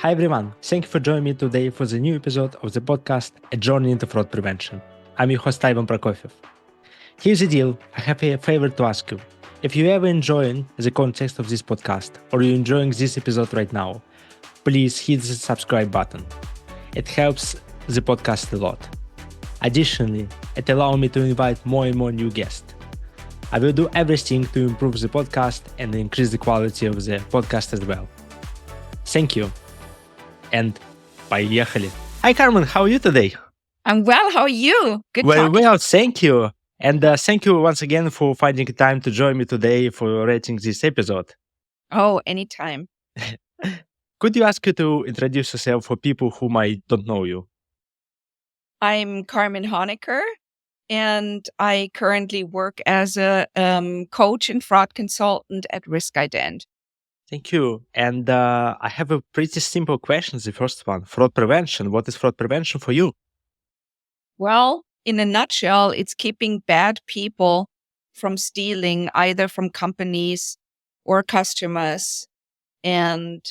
Hi everyone, thank you for joining me today for the new episode of the podcast A Journey into Fraud Prevention. I'm your host Ivan Prokofiev. Here's the deal, I have a favor to ask you. If you ever enjoying the context of this podcast or you're enjoying this episode right now, please hit the subscribe button. It helps the podcast a lot. Additionally, it allows me to invite more and more new guests. I will do everything to improve the podcast and increase the quality of the podcast as well. Thank you. And поехали. Hi Carmen, how are you today? I'm well. How are you? Good Very talking. well, thank you. And thank you once again for finding time to join me today for rating this episode. Oh, anytime. Could you ask you to introduce yourself for people who might don't know you? I'm Carmen Honacker, and I currently work as a coach and fraud consultant at Risk Ident. Thank you. And I have a pretty simple question. The first one, fraud prevention. What is fraud prevention for you? Well, in a nutshell, it's keeping bad people from stealing either from companies or customers, and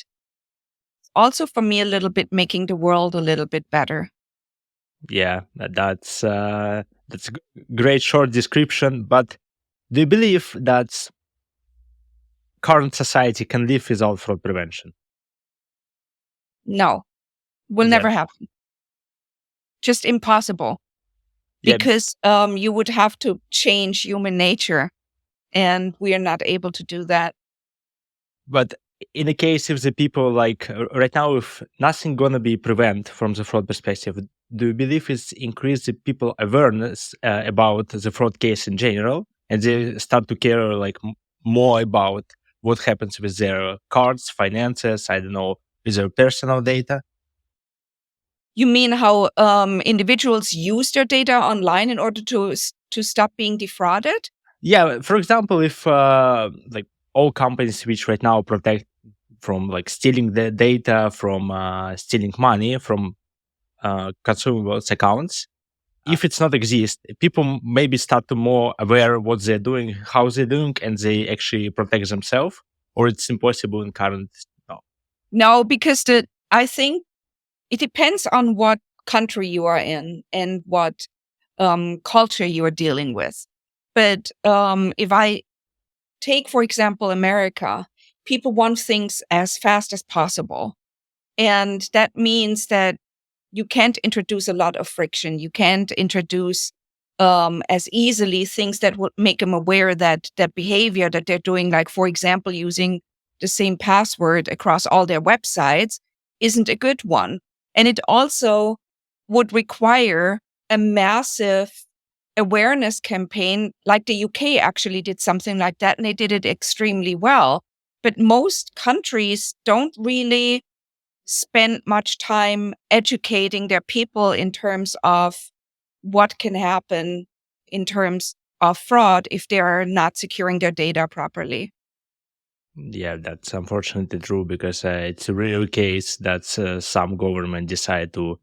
also for me a little bit making the world a little bit better. Yeah, that's a great short description. But do you believe that current society can live without fraud prevention? No, will never happen. Just impossible. Yeah. Because you would have to change human nature, and we are not able to do that. But in the case if the people like right now, if nothing gonna be prevent from the fraud perspective, do you believe it's increase the people awareness about the fraud case in general, and they start to care like more about what happens with their cards, finances, I don't know, with their personal data? You mean how individuals use their data online in order to stop being defrauded? Yeah, for example, if like all companies which right now protect from like stealing the data, from stealing money from consumables accounts, if it's not exist, people maybe start to more aware what they're doing, how they're doing, and they actually protect themselves, or it's impossible in current. No, because I think it depends on what country you are in and what culture you are dealing with. But if I take, for example, America, people want things as fast as possible. And that means that you can't introduce a lot of friction. You can't introduce as easily things that would make them aware that that behavior that they're doing, like, for example, using the same password across all their websites, isn't a good one. And it also would require a massive awareness campaign, like the UK actually did something like that, and they did it extremely well. But most countries don't really spend much time educating their people in terms of what can happen in terms of fraud if they are not securing their data properly. Yeah, that's unfortunately true, because it's a real case that some government decide to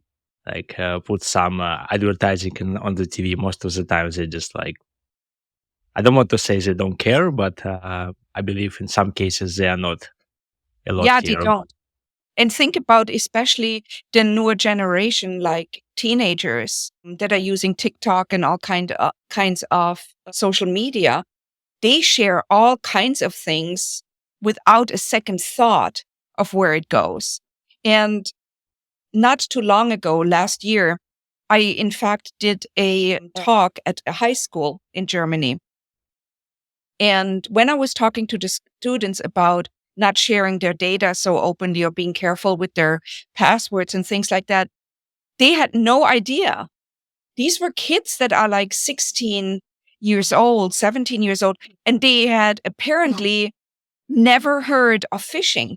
like put some advertising on the TV. Most of the time they just like, I don't want to say they don't care, but I believe in some cases they are not a lot Yeah, care. they don't. And think about especially the newer generation, like teenagers that are using TikTok and all kinds of social media. They share all kinds of things without a second thought of where it goes. And not too long ago, last year, I in fact did a talk at a high school in Germany. And when I was talking to the students about not sharing their data so openly or being careful with their passwords and things like that, they had no idea. These were kids that are like 16 years old, 17 years old, and they had apparently never heard of phishing,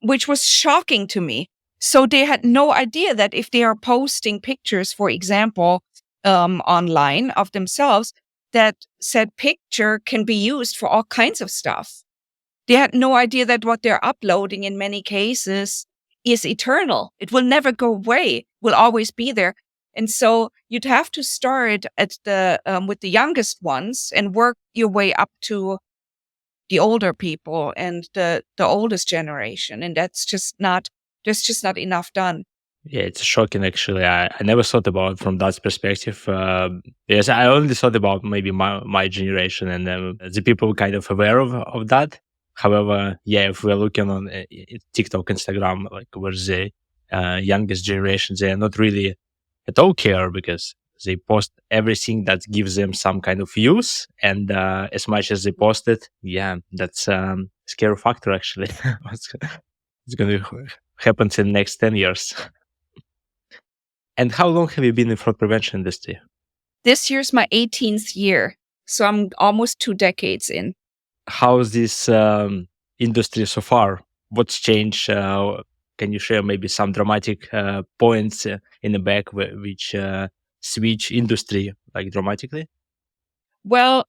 which was shocking to me. So they had no idea that if they are posting pictures, for example, online of themselves, that said picture can be used for all kinds of stuff. They had no idea that what they're uploading in many cases is eternal. It will never go away, will always be there. And so you'd have to start at with the youngest ones and work your way up to the older people and the oldest generation. And that's just not There's just not enough done. Yeah, it's shocking actually. I never thought about it from that perspective. Yes, I only thought about maybe my generation and the people kind of aware of that. However, yeah, if we're looking on TikTok, Instagram, like where the youngest generation, they are not really at all care because they post everything that gives them some kind of use. And as much as they post it, yeah, that's scary factor actually. It's going to happen in the next 10 years. And how long have you been in fraud prevention industry? This year's my 18th year, so I'm almost 2 decades in. How's this industry so far? What's changed? Can you share maybe some dramatic points in the back which switch industry like dramatically? Well,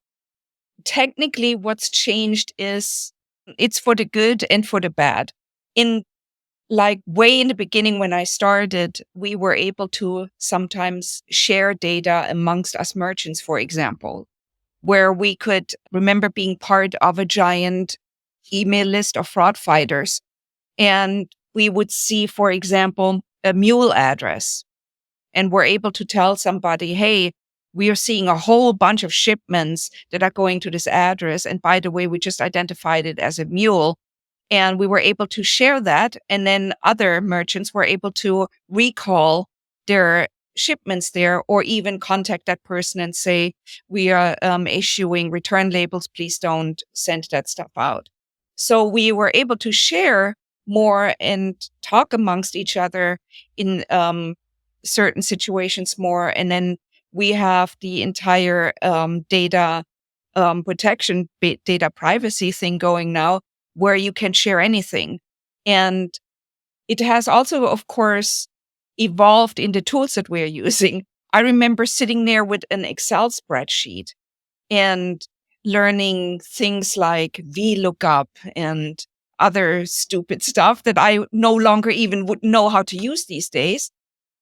technically what's changed is it's for the good and for the bad. In like way in the beginning when I started, we were able to sometimes share data amongst us merchants, for example, where we could remember being part of a giant email list of fraud fighters. And we would see, for example, a mule address. And we're able to tell somebody, hey, we are seeing a whole bunch of shipments that are going to this address. And by the way, we just identified it as a mule. And we were able to share that. And then other merchants were able to recall their shipments there or even contact that person and say, we are issuing return labels. Please don't send that stuff out. So we were able to share more and talk amongst each other in certain situations more. And then we have the entire data protection, data privacy thing going now, where you can share anything. And it has also, of course, evolved in the tools that we're using. I remember sitting there with an Excel spreadsheet and learning things like VLOOKUP and other stupid stuff that I no longer even would know how to use these days.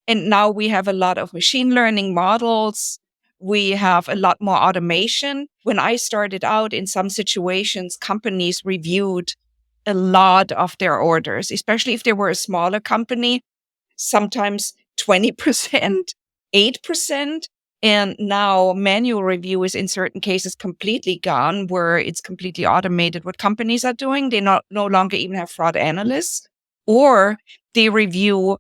And now we have a lot of machine learning models. We have a lot more automation. When I started out in some situations, companies reviewed a lot of their orders, especially if they were a smaller company, sometimes 20%, 8%. And now manual review is in certain cases completely gone, where it's completely automated what companies are doing. They no longer even have fraud analysts, or they review,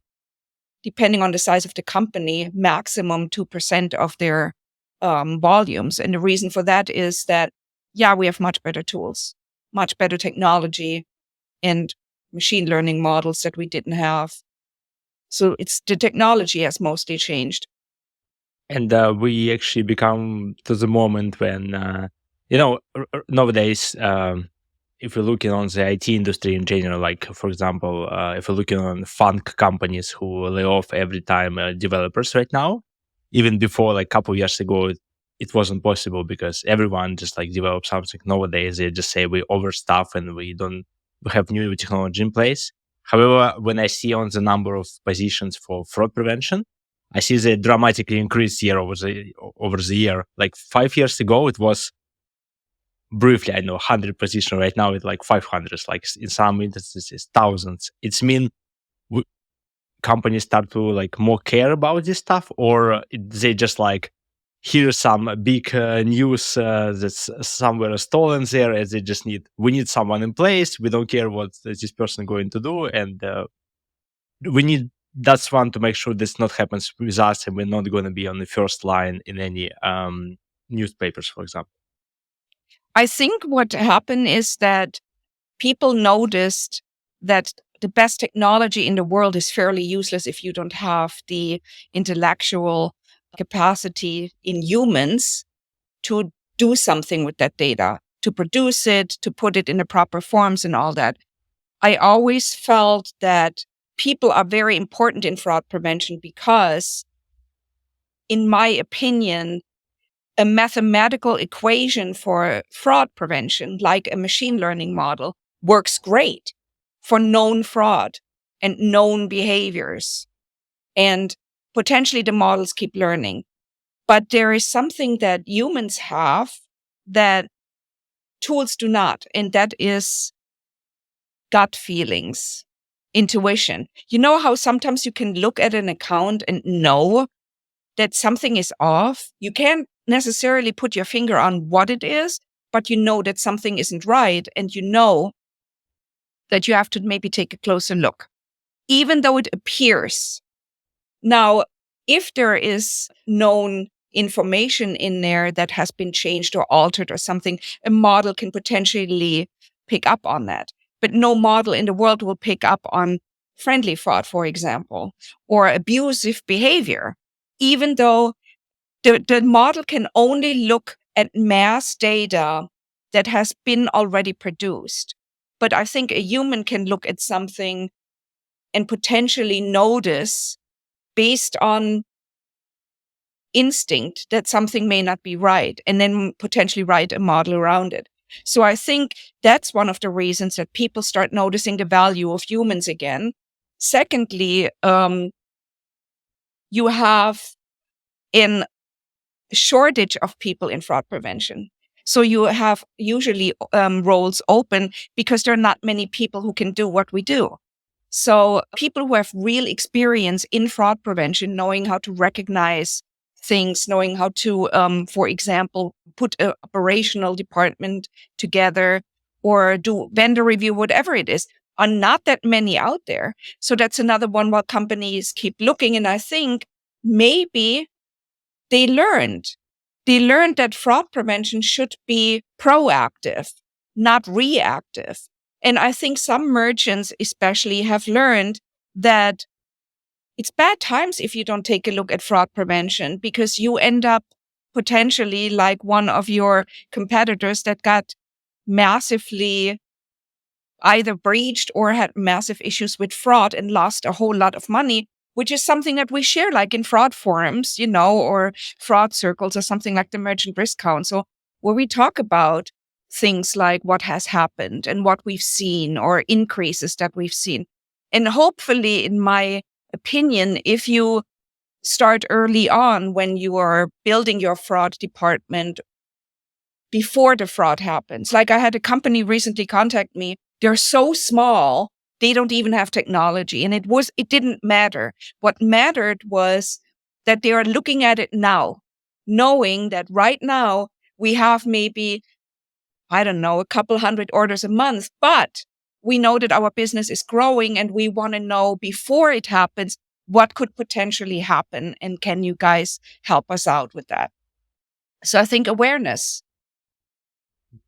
depending on the size of the company, maximum 2% of their volumes. And the reason for that is that, yeah, we have much better tools, much better technology and machine learning models that we didn't have. So it's the technology has mostly changed. And we actually become to the moment when, nowadays, if you're looking on the IT industry in general, like, for example, if you're looking on funk companies who lay off every time developers right now, even before like a couple of years ago, it wasn't possible because everyone just like develop something. Nowadays, they just say we overstaff and we have new technology in place. However, when I see on the number of positions for fraud prevention, I see they dramatically increased year over the year. Like 5 years ago, it was briefly, I know 100 position. Right now, it's like 500. Like in some instances, it's thousands. It's mean companies start to like more care about this stuff, or they just like hear some big news that's somewhere stolen there, and they just we need someone in place. We don't care what this person going to do, and we need that's one to make sure this not happens with us, and we're not going to be on the first line in any newspapers, for example. I think what happened is that people noticed that the best technology in the world is fairly useless if you don't have the intellectual capacity in humans to do something with that data, to produce it, to put it in the proper forms and all that. I always felt that people are very important in fraud prevention because, in my opinion, a mathematical equation for fraud prevention, like a machine learning model, works great for known fraud and known behaviors. And potentially the models keep learning. But there is something that humans have that tools do not, and that is gut feelings. intuition. You know how sometimes you can look at an account and know that something is off? You can't necessarily put your finger on what it is, but you know that something isn't right, and you know that you have to maybe take a closer look, even though it appears. Now, if there is known information in there that has been changed or altered or something, a model can potentially pick up on that. But no model in the world will pick up on friendly fraud, for example, or abusive behavior, even though the model can only look at mass data that has been already produced. But I think a human can look at something and potentially notice, based on instinct, that something may not be right, and then potentially write a model around it. So I think that's one of the reasons that people start noticing the value of humans again. Secondly, you have a shortage of people in fraud prevention. So you have usually roles open because there are not many people who can do what we do. So people who have real experience in fraud prevention, knowing how to recognize things, knowing how to, for example, put an operational department together or do vendor review, whatever it is, are not that many out there. So that's another one while companies keep looking. And I think maybe they learned that fraud prevention should be proactive, not reactive. And I think some merchants especially have learned that it's bad times if you don't take a look at fraud prevention, because you end up potentially like one of your competitors that got massively either breached or had massive issues with fraud and lost a whole lot of money, which is something that we share like in fraud forums, or fraud circles or something like the Merchant Risk Council, where we talk about things like what has happened and what we've seen or increases that we've seen. And hopefully, in my opinion, if you start early on when you are building your fraud department before the fraud happens, like I had a company recently contact me, they're so small, they don't even have technology. And it didn't matter. What mattered was that they are looking at it now, knowing that right now we have maybe, I don't know, a couple hundred orders a month, but we know that our business is growing and we want to know before it happens what could potentially happen. And can you guys help us out with that? So I think awareness.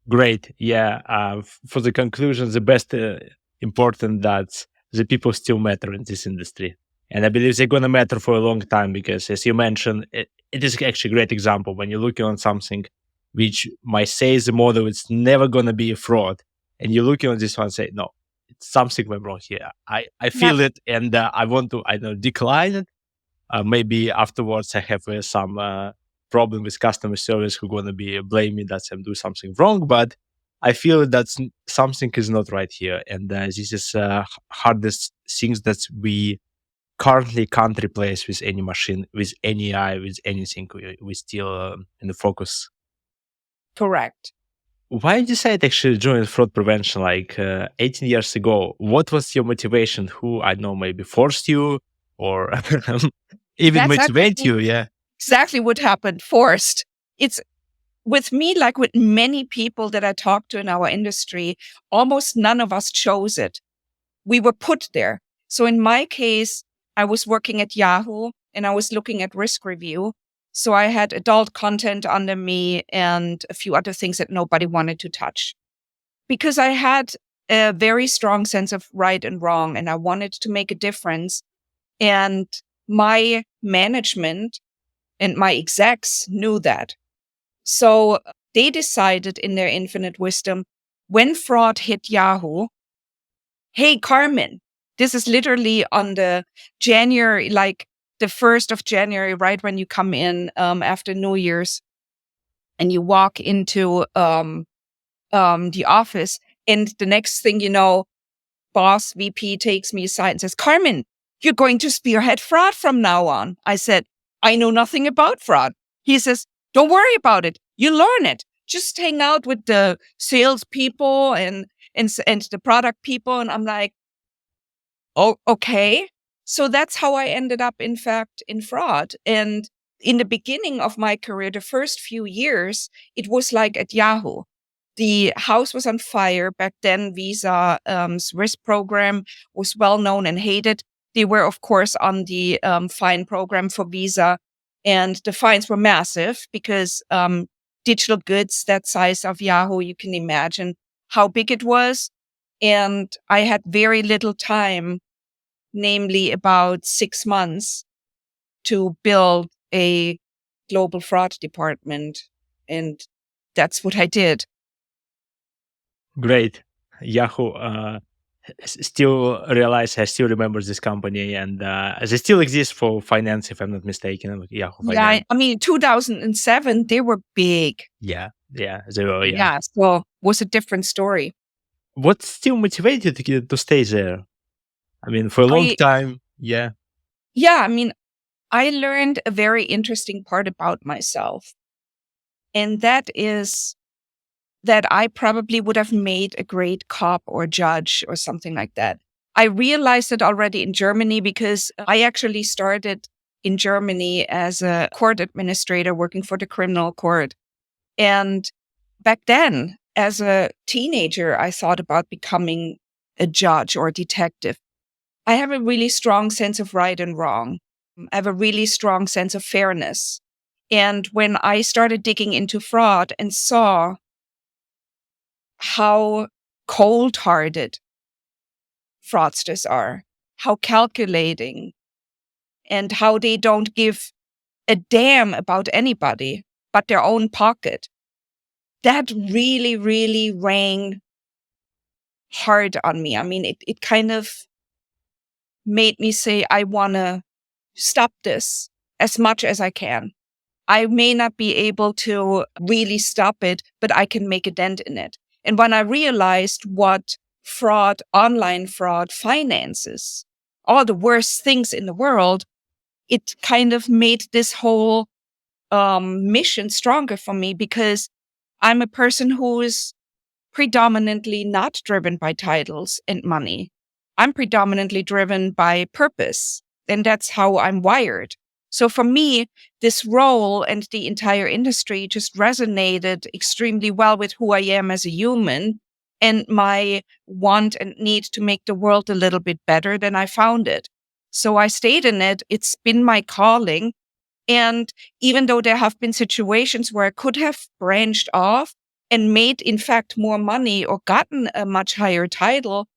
Great. Yeah. For the conclusion, the best important that the people still matter in this industry. And I believe they're going to matter for a long time because, as you mentioned, it is actually a great example when you're looking on something which might say the model it's never going to be a fraud. And you're looking on this one and say, no, it's something went wrong here. I feel it and I want to, decline it. Maybe afterwards I have some problem with customer service who going to be blaming that I'm doing something wrong. But I feel that something is not right here. And this is hardest things that we currently can't replace with any machine, with any AI, with anything. We still in the focus. Correct. Why did you decide actually join fraud prevention like 18 years ago? What was your motivation? Who, I know, maybe forced you or even motivate you? Yeah. Exactly what happened. Forced. It's with me, like with many people that I talk to in our industry, almost none of us chose it. We were put there. So in my case, I was working at Yahoo and I was looking at risk review. So I had adult content under me and a few other things that nobody wanted to touch. Because I had a very strong sense of right and wrong and I wanted to make a difference. And my management and my execs knew that. So they decided in their infinite wisdom, when fraud hit Yahoo, hey, Carmen, this is literally on the January, like the 1st of January, right when you come in after New Year's and you walk into the office. And the next thing you know, boss VP takes me aside and says, Carmen, you're going to spearhead fraud from now on. I said, I know nothing about fraud. He says, don't worry about it. You learn it. Just hang out with the sales people and the product people. And I'm like, Oh, okay. So that's how I ended up, in fact, in fraud. And in the beginning of my career, the first few years, it was like at Yahoo. The house was on fire. Back then, Visa's risk program was well known and hated. They were, of course, on the fine program for Visa. And the fines were massive because digital goods that size of Yahoo, you can imagine how big it was. And I had very little time, namely about 6 months, to build a global fraud department. And that's what I did. Great. Yahoo still realize I still remember this company, and they still exist for finance, if I'm not mistaken. Yahoo Yeah, Finance. I mean, 2007, they were big. Yeah, they were. Yeah. Yeah, so was a different story. What still motivated you to stay there? I mean, for a long I time. Yeah. Yeah, I mean, I learned a very interesting part about myself, and that is that I probably would have made a great cop or judge or something like that. I realized it already in Germany because I actually started in Germany as a court administrator working for the criminal court. And back then, as a teenager, I thought about becoming a judge or a detective. I have a really strong sense of right and wrong. I have a really strong sense of fairness. And when I started digging into fraud and saw how cold hearted fraudsters are, how calculating, and how they don't give a damn about anybody but their own pocket, that really, really rang hard on me. I mean, it kind of made me say, I want to stop this as much as I can. I may not be able to really stop it, but I can make a dent in it. And when I realized what fraud, online fraud finances, all the worst things in the world, it kind of made this whole mission stronger for me because I'm a person who is predominantly not driven by titles and money. I'm predominantly driven by purpose, and that's how I'm wired. So for me, this role and the entire industry just resonated extremely well with who I am as a human and my want and need to make the world a little bit better than I found it. So I stayed in it. It's been my calling. And even though there have been situations where I could have branched off and made, in fact, more money or gotten a much higher title,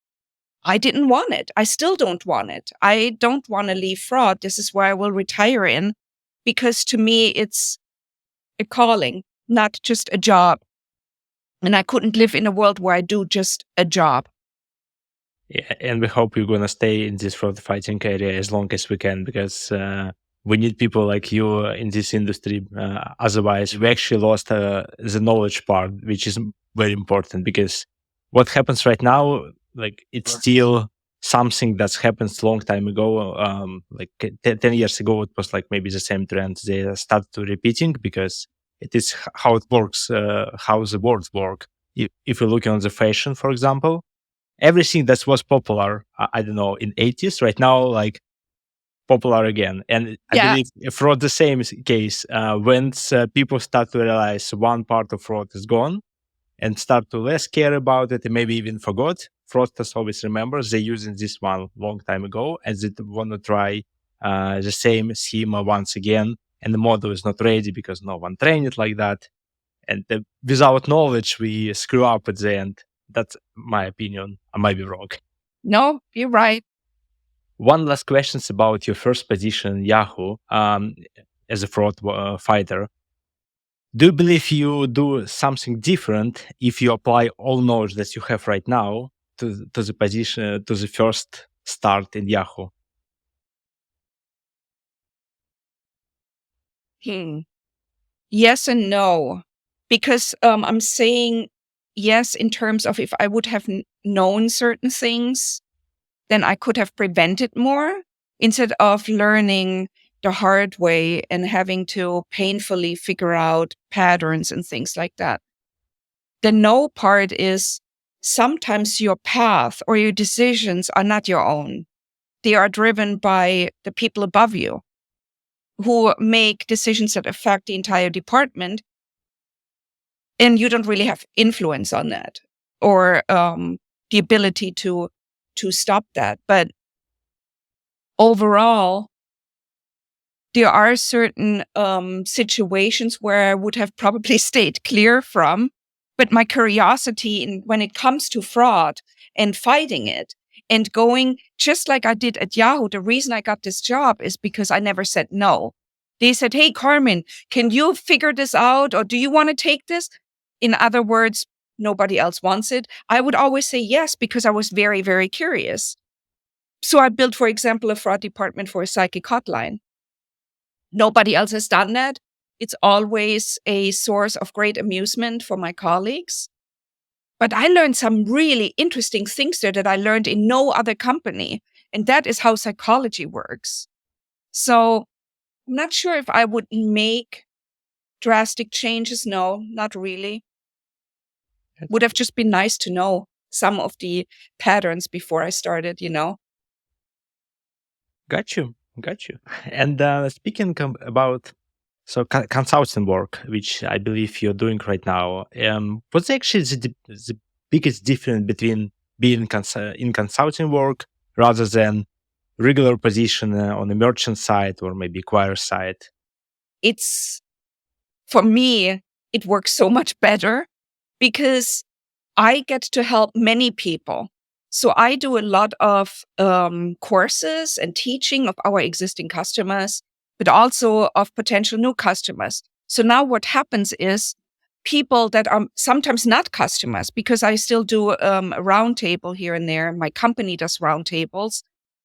I didn't want it. I still don't want it. I don't want to leave fraud. This is where I will retire in because to me, it's a calling, not just a job. And I couldn't live in a world where I do just a job. Yeah, and we hope you're gonna stay in this fraud fighting area as long as we can, because we need people like you in this industry. Otherwise, we actually lost the knowledge part, which is very important. Because what happens right now, like it's still something that's happened a long time ago. Like 10 years ago, it was like maybe the same trend. They start to repeating because it is how it works, how the words work. If you look on the fashion, for example, everything that was popular, I don't know, in 80s, right now, like popular again. And I Yeah. believe fraud the same case. Once people start to realize one part of fraud is gone and start to less care about it and maybe even forgot, fraudsters always remember they using this one long time ago and they want to try the same schema once again. And the model is not ready because no one trained it like that. And without knowledge, we screw up at the end. That's my opinion. I might be wrong. No, you're right. One last question about your first position in Yahoo as a fraud fighter. Do you believe you do something different if you apply all knowledge that you have right now to the position, to the first start in Yahoo? Hmm. Yes and no. Because I'm saying yes in terms of if I would have known certain things, then I could have prevented more instead of learning the hard way and having to painfully figure out patterns and things like that. The no part is sometimes your path or your decisions are not your own. they are driven by the people above you who make decisions that affect the entire department. And you don't really have influence on that or the ability to stop that. But overall, there are certain situations where I would have probably stayed clear from. But my curiosity when it comes to fraud and fighting it and going, just like I did at Yahoo, the reason I got this job is because I never said no. They said, hey, Carmen, can you figure this out? Or do you want to take this? In other words, nobody else wants it. I would always say yes, because I was very, very curious. So I built, for example, a fraud department for a psychic hotline. Nobody else has done that. It's always a source of great amusement for my colleagues. But I learned some really interesting things there that I learned in no other company. And that is how psychology works. So I'm not sure if I would make drastic changes. No, not really. It would have just been nice to know some of the patterns before I started, Got you. And speaking about consulting work, which I believe you're doing right now, what's actually the biggest difference between being in consulting work rather than regular position on the merchant side or maybe acquirer side? For me, it works so much better because I get to help many people. So I do a lot of courses and teaching of our existing customers, but also of potential new customers. So now what happens is people that are sometimes not customers, because I still do a roundtable here and there. My company does roundtables,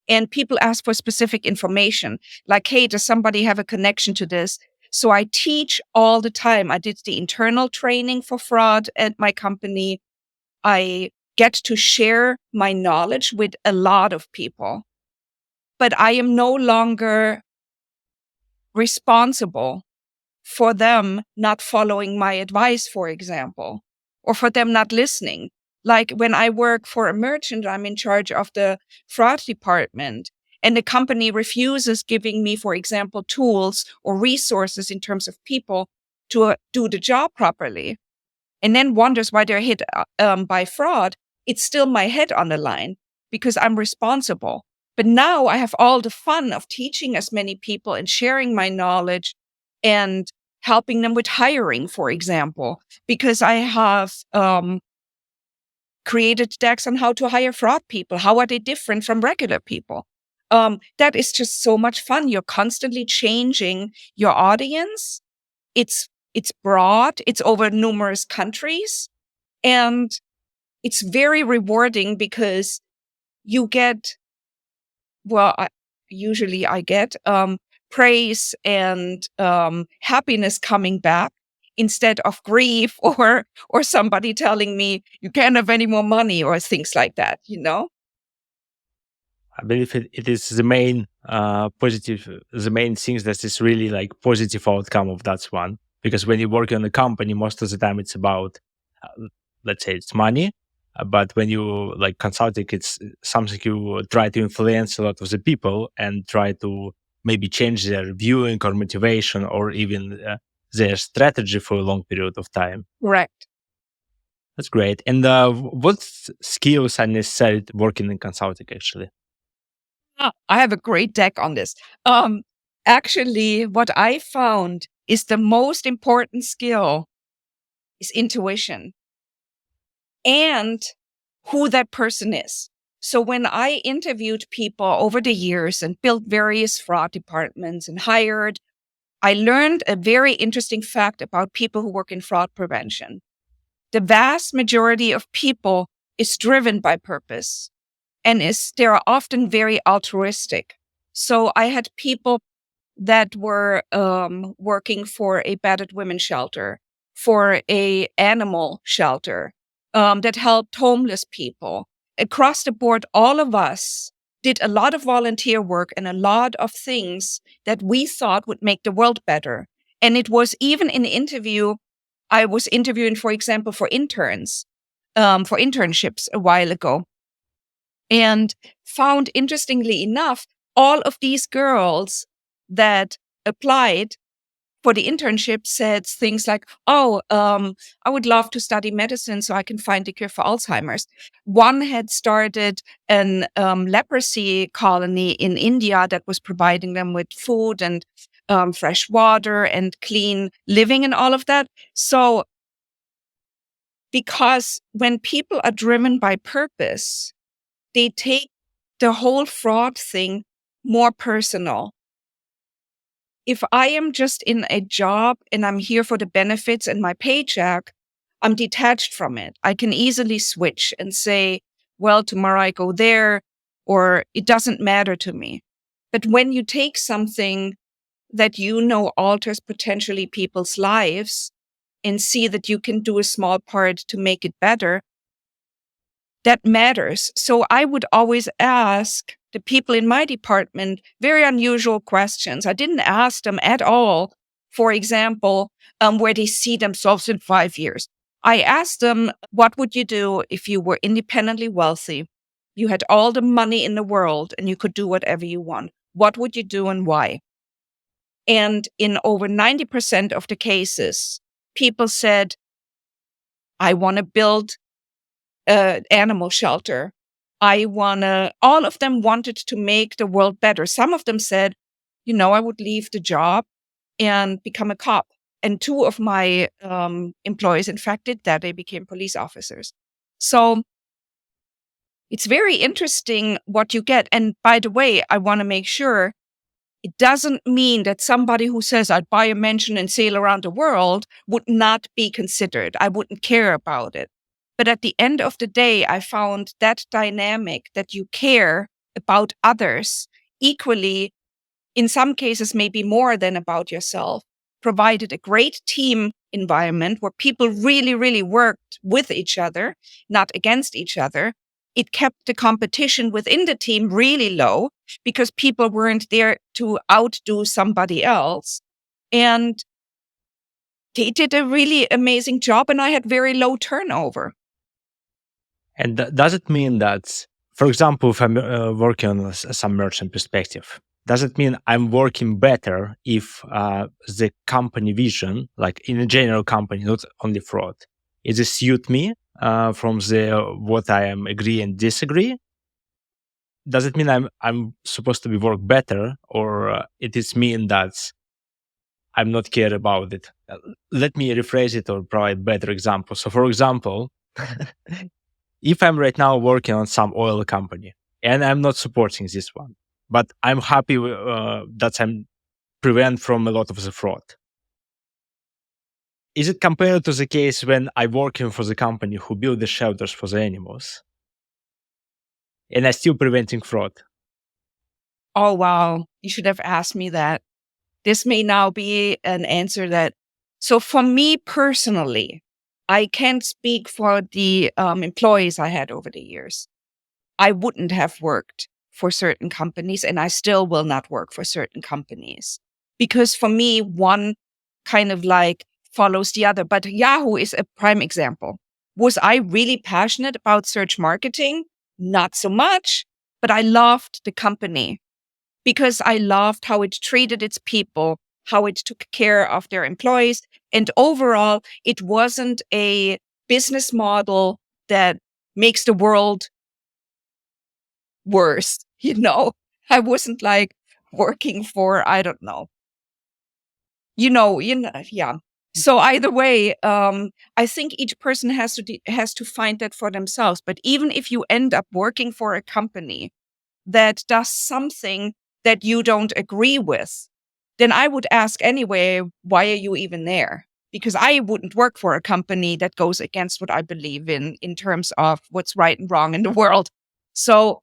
and people ask for specific information, like, hey, does somebody have a connection to this? So I teach all the time. I did the internal training for fraud at my company. I get to share my knowledge with a lot of people, but I am no longer responsible for them not following my advice, for example, or for them not listening. Like when I work for a merchant, I'm in charge of the fraud department, and the company refuses giving me, for example, tools or resources in terms of people to do the job properly, and then wonders why they're hit by fraud. It's still my head on the line because I'm responsible. But now I have all the fun of teaching as many people and sharing my knowledge and helping them with hiring, for example, because I have created decks on how to hire fraud people. How are they different from regular people? That is just so much fun. You're constantly changing your audience. It's broad. It's over numerous countries. And it's very rewarding because you get, I get praise and happiness coming back instead of grief or somebody telling me you can't have any more money or things like that, I believe it is the main the main things that is really like positive outcome of that one. Because when you work on a company, most of the time it's about, let's say it's money. But when you like consulting, it's something you try to influence a lot of the people and try to maybe change their viewing or motivation or even their strategy for a long period of time. Correct. That's great. And what skills are necessary working in consulting actually? I have a great deck on this. Actually, what I found is the most important skill is intuition and who that person is. So when I interviewed people over the years and built various fraud departments and hired, I learned a very interesting fact about people who work in fraud prevention. The vast majority of people is driven by purpose. And they are often very altruistic. So I had people that were working for a battered women's shelter, for a animal shelter, that helped homeless people. Across the board, all of us did a lot of volunteer work and a lot of things that we thought would make the world better. And it was even in the interview, I was interviewing, for example, for interns, for internships a while ago. And found, interestingly enough, all of these girls that applied for the internship said things like, I would love to study medicine so I can find a cure for Alzheimer's. One had started an leprosy colony in India that was providing them with food and fresh water and clean living and all of that. So, because when people are driven by purpose, they take the whole fraud thing more personal. If I am just in a job and I'm here for the benefits and my paycheck, I'm detached from it. I can easily switch and say, well, tomorrow I go there, or it doesn't matter to me. But when you take something that you know alters potentially people's lives and see that you can do a small part to make it better, that matters. So I would always ask the people in my department very unusual questions. I didn't ask them at all, for example, where they see themselves in 5 years. I asked them, what would you do if you were independently wealthy? You had all the money in the world and you could do whatever you want. What would you do and why? And in over 90% of the cases, people said, I want to build animal shelter. All of them wanted to make the world better. Some of them said, I would leave the job and become a cop. And 2 of my employees, in fact, did that. They became police officers. So it's very interesting what you get. And by the way, I want to make sure it doesn't mean that somebody who says, I'd buy a mansion and sail around the world would not be considered. I wouldn't care about it. But at the end of the day, I found that dynamic that you care about others equally, in some cases, maybe more than about yourself, provided a great team environment where people really, really worked with each other, not against each other. It kept the competition within the team really low because people weren't there to outdo somebody else. And they did a really amazing job, and I had very low turnover. And does it mean that, for example, if I'm working on some merchant perspective, does it mean I'm working better if the company vision, like in a general company, not only fraud, is it suit me from the what I am agree and disagree? Does it mean I'm supposed to be work better, or it is mean that I'm not care about it? Let me rephrase it or provide better example. So, for example, if I'm right now working on some oil company and I'm not supporting this one, but I'm happy that I'm prevent from a lot of the fraud. Is it compared to the case when I'm working for the company who build the shelters for the animals and I still preventing fraud? Oh, wow. You should have asked me that. This may now be an answer that, so for me personally, I can't speak for the employees I had over the years. I wouldn't have worked for certain companies, and I still will not work for certain companies. Because for me, one kind of like follows the other. But Yahoo is a prime example. Was I really passionate about search marketing? Not so much, but I loved the company because I loved how it treated its people, how it took care of their employees. And overall, it wasn't a business model that makes the world worse. I wasn't like working for, I don't know. Yeah. So either way, I think each person has to find that for themselves. But even if you end up working for a company that does something that you don't agree with, then I would ask anyway, why are you even there? Because I wouldn't work for a company that goes against what I believe in terms of what's right and wrong in the world. So,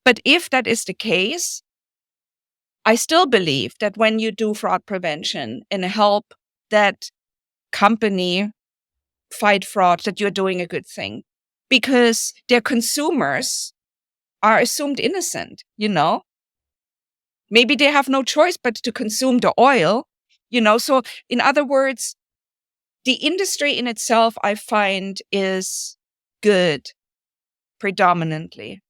but if that is the case, I still believe that when you do fraud prevention and help that company fight fraud, that you're doing a good thing because their consumers are assumed innocent, Maybe they have no choice but to consume the oil, So in other words, the industry in itself, I find, is good predominantly.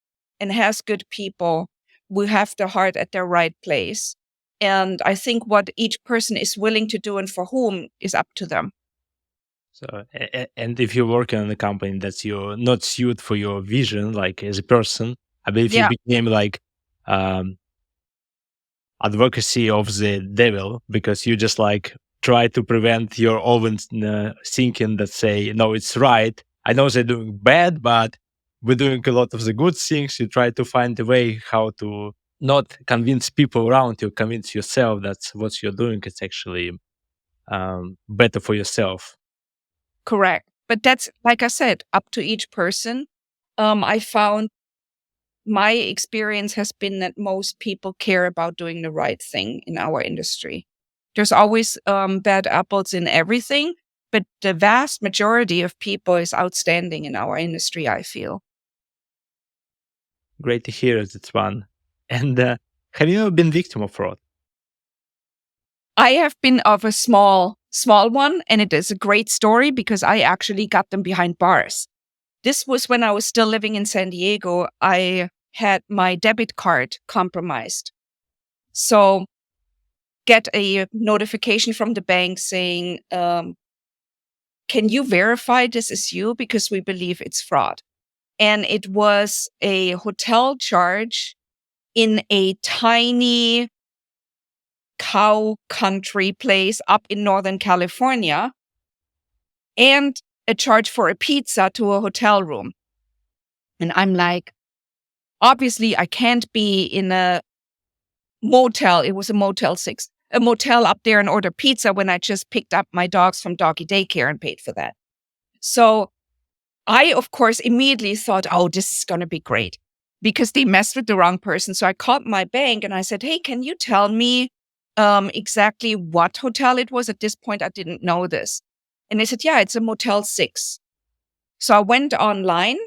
and has good people who have their heart at their right place. And I think what each person is willing to do and for whom is up to them. So, and if you're working in a company that's you're not suited for your vision, like as a person, I believe you Yeah, became like um, advocacy of the devil because you just like try to prevent your own thinking that say, no, it's right. I know they're doing bad, but we're doing a lot of the good things. You try to find a way how to not convince people around you, convince yourself that what you're doing is actually better for yourself. correct. But that's, like I said, up to each person. I found my experience has been that most people care about doing the right thing in our industry. There's always bad apples in everything, but the vast majority of people is outstanding in our industry, I feel. Great to hear that one. And have you ever been victim of fraud? I have been of a small one, and it is a great story because I actually got them behind bars. This was when I was still living in San Diego. I had my debit card compromised. So get a notification from the bank saying, can you verify this is you? Because we believe it's fraud. And it was a hotel charge in a tiny cow country place up in Northern California, and a charge for a pizza to a hotel room. And I'm like, obviously, I can't be in a motel. It was a Motel 6, a motel up there and order pizza when I just picked up my dogs from doggy daycare and paid for that. So I, of course, immediately thought, oh, this is going to be great because they messed with the wrong person. So I called my bank and I said, hey, can you tell me exactly what hotel it was? At this point, I didn't know this. And they said, yeah, it's a Motel 6. So I went online.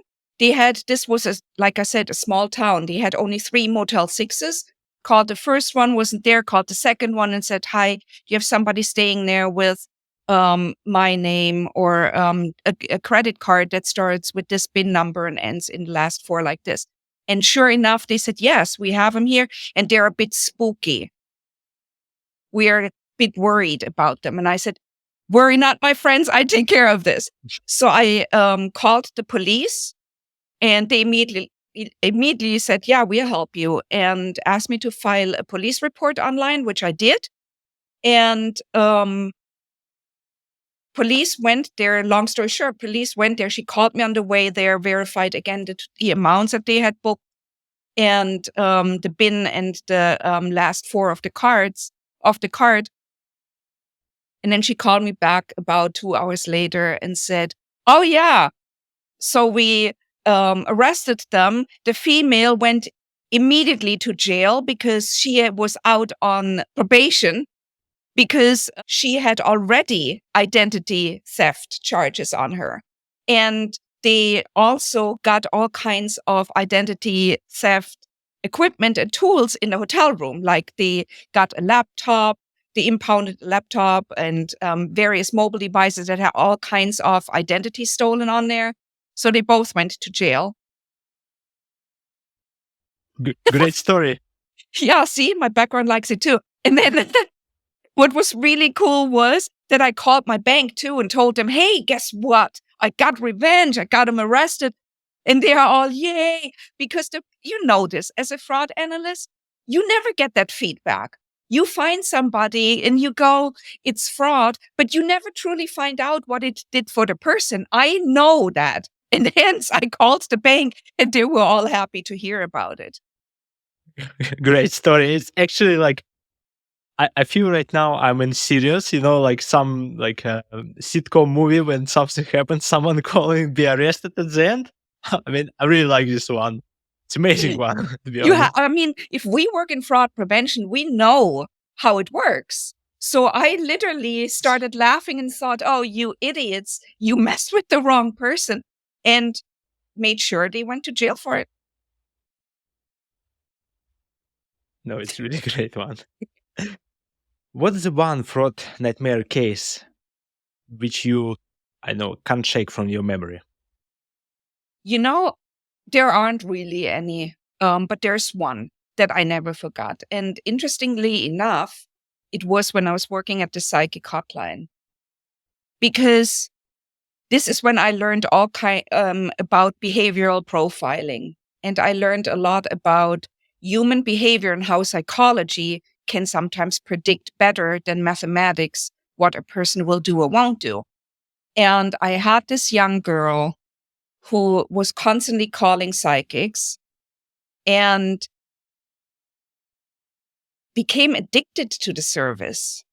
This was, like I said, a small town. They had only 3 Motel 6s. Called the first one, wasn't there, called the second one and said, hi, you have somebody staying there with my name or a credit card that starts with this BIN number and ends in the last 4 like this. And sure enough, they said, yes, we have them here. And they're a bit spooky. We are a bit worried about them. And I said, worry not, my friends, I take care of this. So I called the police, and they immediately said, yeah, we'll help you, and asked me to file a police report online, which I did. And police went there. Long story short, police went there. She called me on the way there, verified again the amounts that they had booked and the BIN and the last 4 of the card. And then she called me back about 2 hours later and said, oh, yeah. So we arrested them. The female went immediately to jail because she was out on probation because she had already identity theft charges on her. And they also got all kinds of identity theft equipment and tools in the hotel room. Like they got a laptop, they impounded a laptop and various mobile devices that had all kinds of identity stolen on there. So they both went to jail. Great story. Yeah, see, my background likes it too. And then what was really cool was that I called my bank too and told them, hey, guess what? I got revenge. I got them arrested. And they are all, yay. Because you know this, as a fraud analyst, you never get that feedback. You find somebody and you go, it's fraud, but you never truly find out what it did for the person. I know that. And hence I called the bank and they were all happy to hear about it. Great story. It's actually like I feel right now I'm in serious, like some like sitcom movie when something happens, someone calling be arrested at the end. I mean, I really like this one. It's amazing one, to be honest. I mean, if we work in fraud prevention, we know how it works. So I literally started laughing and thought, oh, you idiots, you messed with the wrong person, and made sure they went to jail for it. No, it's really great one. What is the one fraud nightmare case which you, I know, can't shake from your memory? There aren't really any But there's one that I never forgot. And interestingly enough, it was when I was working at the psychic hotline. Because this is when I learned about behavioral profiling. And I learned a lot about human behavior and how psychology can sometimes predict better than mathematics what a person will do or won't do. And I had this young girl who was constantly calling psychics and became addicted to the service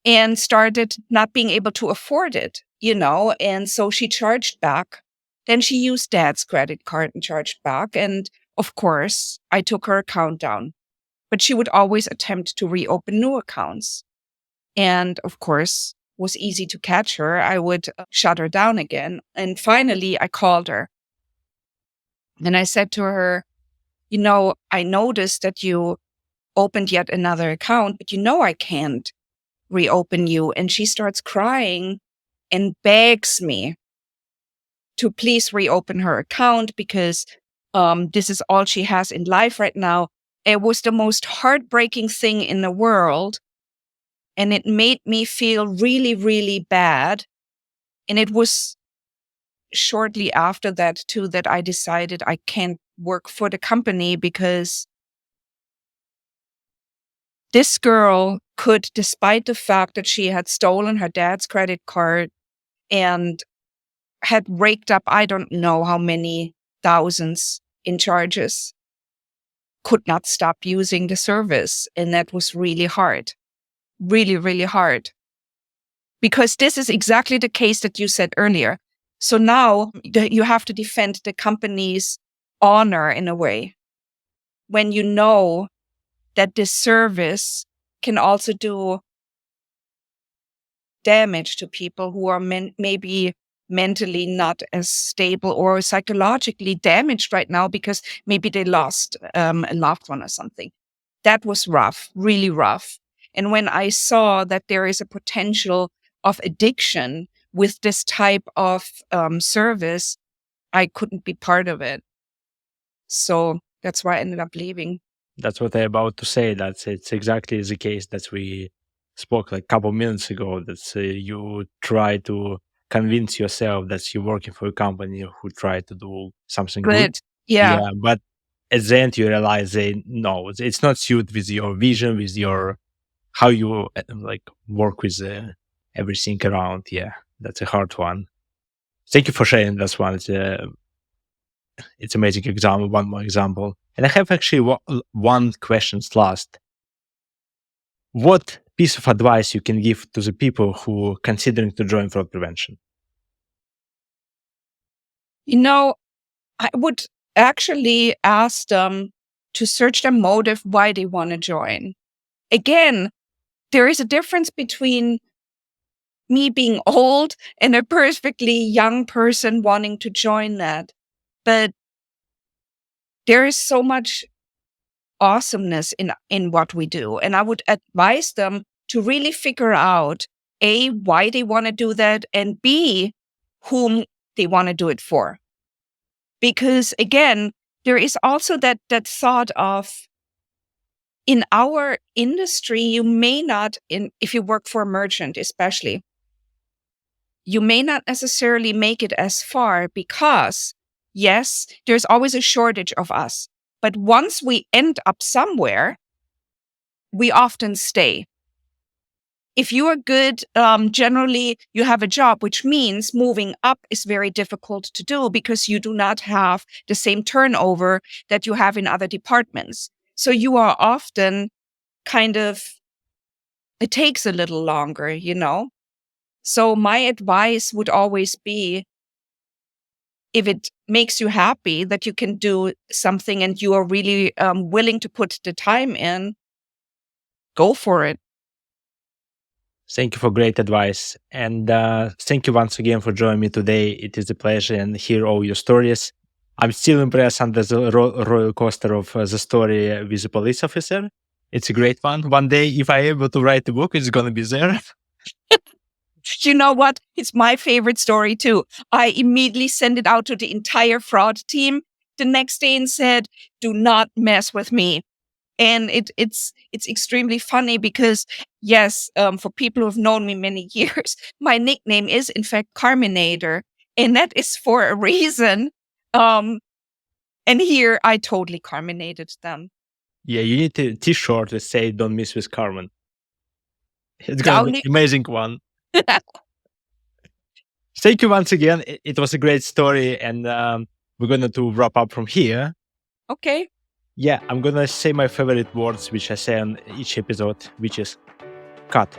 and started not being able to afford it, and so she charged back. Then she used dad's credit card and charged back. And of course, I took her account down, but she would always attempt to reopen new accounts. And of course, was easy to catch her. I would shut her down again. And finally, I called her and I said to her, I noticed that you opened yet another account, but I can't reopen you. And she starts crying and begs me to please reopen her account because this is all she has in life right now. It was the most heartbreaking thing in the world. And it made me feel really, really bad. And it was shortly after that, too, that I decided I can't work for the company because this girl could, despite the fact that she had stolen her dad's credit card and had raked up, I don't know how many thousands in charges, could not stop using the service. And that was really hard. Really, really hard. Because this is exactly the case that you said earlier. So now you have to defend the company's honor in a way when you know that this service can also do damage to people who are maybe mentally not as stable or psychologically damaged right now because maybe they lost a loved one or something. That was rough, really rough. And when I saw that there is a potential of addiction with this type of service, I couldn't be part of it. So that's why I ended up leaving. That's what I'm about to say. It's exactly the case that we spoke like a couple minutes ago. That you try to convince yourself that you're working for a company who try to do something good. Yeah. But at the end you realize no, it's not suited with your vision, with your how you like work with everything around. Yeah, that's a hard one. Thank you for sharing this one. It's amazing example. One more example, and I have actually one question last. What piece of advice you can give to the people who are considering to join fraud prevention? I would actually ask them to search their motive, why they want to join. Again, there is a difference between me being old and a perfectly young person wanting to join that. But there is so much awesomeness in what we do. And I would advise them to really figure out A, why they want to do that, and B, whom they want to do it for. Because again, there is also that thought of, in our industry, you may not, if you work for a merchant especially, you may not necessarily make it as far because, yes, there's always a shortage of us. But once we end up somewhere, we often stay. If you are good, generally you have a job, which means moving up is very difficult to do because you do not have the same turnover that you have in other departments. So you are often it takes a little longer, So my advice would always be, if it makes you happy that you can do something and you are really willing to put the time in, go for it. Thank you for great advice. And thank you once again for joining me today. It is a pleasure and hear all your stories. I'm still impressed under the roller coaster of the story with the police officer. It's a great one. One day, if I'm able to write a book, it's going to be there. You know what? It's my favorite story too. I immediately send it out to the entire fraud team. the next day and said, "Do not mess with me." And it's extremely funny because, yes, for people who have known me many years, my nickname is in fact Carmenator, and that is for a reason. And here I totally carmenated them. Yeah, you need a t-shirt that say "Don't miss with Carmen." It's gonna be amazing one. Thank you once again. It was a great story, and we're going to wrap up from here. Okay. Yeah, I'm gonna say my favorite words, which I say on each episode, which is cut.